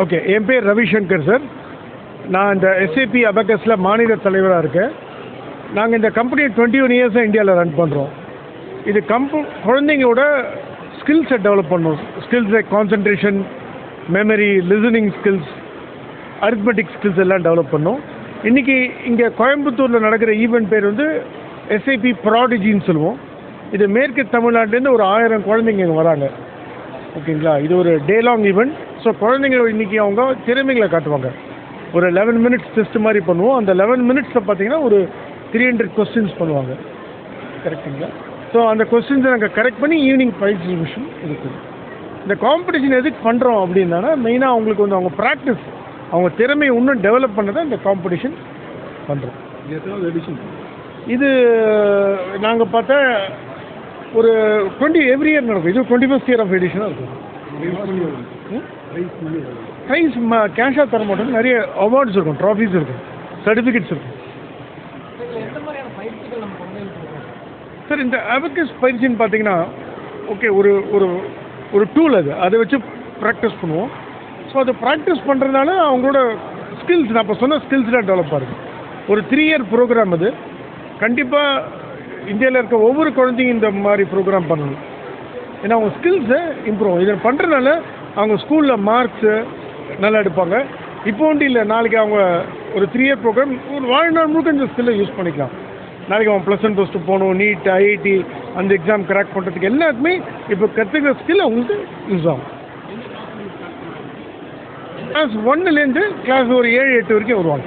Okay, என் பேர் Ravishankar sir. நான் இந்த எஸ்ஏபி அபகஸில் மாநில தலைவராக இருக்கேன். நாங்கள் இந்த கம்பெனி 21 இயர்ஸாக இந்தியாவில் ரன் பண்ணுறோம். இது குழந்தைங்களோட ஸ்கில்ஸை டெவலப் பண்ணோம். Skills like concentration, memory, listening skills, arithmetic skills எல்லாம் டெவலப் பண்ணோம். இன்றைக்கி இங்கே கோயம்புத்தூரில் நடக்கிற ஈவெண்ட் பேர் வந்து எஸ்ஏபி ப்ராடிஜின்னு சொல்லுவோம். இது மேற்கு தமிழ்நாட்டிலேருந்து ஒரு 1000 குழந்தைங்க இங்கே வராங்க. ஓகேங்களா, இது ஒரு டே லாங் ஈவெண்ட். ஸோ குழந்தைங்க இன்றைக்கி அவங்க திறமைகளை காட்டுவாங்க. ஒரு 11 மினிட்ஸ் டெஸ்ட் மாதிரி பண்ணுவோம். அந்த 11 மினிட்ஸில் பார்த்தீங்கன்னா ஒரு 300 கொஸ்டின்ஸ் பண்ணுவாங்க. கரெக்டுங்களா? ஸோ அந்த கொஸ்டின்ஸை நாங்கள் கரெக்ட் பண்ணி ஈவினிங் ப்ரைஸ் டிஸ்ட்ரிபியூஷன் இருக்குது. இந்த காம்படிஷன் எதுக்கு பண்ணுறோம் அப்படின்னா, மெயினாக அவங்களுக்கு வந்து அவங்க ப்ராக்டிஸ், அவங்க திறமையை இன்னும் டெவலப் பண்ண தான் இந்த காம்படிஷன் பண்ணுறோம். இது நாங்கள் பார்த்தா ஒரு 20 எவ்ரி இயர் நடக்கும். இது 21st இயர் ஆஃப் எடிஷனாக இருக்கும். ப்ரைஸ் கேஷாக தர மாட்டோம். நிறைய அவார்ட்ஸ் இருக்கும், ட்ராஃபீஸ் இருக்கும், சர்டிஃபிகேட்ஸ் இருக்கும். சார், இந்த அபகஸ் பயிற்சின்னு பார்த்தீங்கன்னா, ஓகே, ஒரு ஒரு ஒரு டூல் அதை வச்சு ப்ராக்டிஸ் பண்ணுவோம். ஸோ அதை ப்ராக்டிஸ் பண்ணுறதுனால அவங்களோட ஸ்கில்ஸ், நான் இப்போ சொன்ன ஸ்கில்ஸ்லாம் டெவலப் ஆகுது. ஒரு 3 இயர் ப்ரோக்ராம் அது. கண்டிப்பாக இந்தியாவில் இருக்க ஒவ்வொரு குழந்தைங்க இந்த மாதிரி ப்ரோக்ராம் பண்ணணும். ஏன்னா அவங்க ஸ்கில்ஸை இம்ப்ரூவ் இதை பண்ணுறதுனால அவங்க ஸ்கூலில் மார்க்ஸு நல்லா எடுப்பாங்க. இப்போ ஒன்றும் இல்லை, நாளைக்கு அவங்க ஒரு 3 இயர் ப்ரோக்ராம் ஒரு வாழ்நாள் முழுக்க இந்த ஸ்கில்லை யூஸ் பண்ணிக்கலாம். நாளைக்கு அவன் +1 +2 போகணும், நீட், ஐஐடி அந்த எக்ஸாம் கிராக் பண்ணுறதுக்கு எல்லாத்துக்குமே இப்போ கற்றுக்கிற ஸ்கில் அவங்களுக்கு யூஸ் ஆகும். கிளாஸ் 1லேருந்து கிளாஸ் ஒரு 7-8 வரைக்கும் வருவாங்க.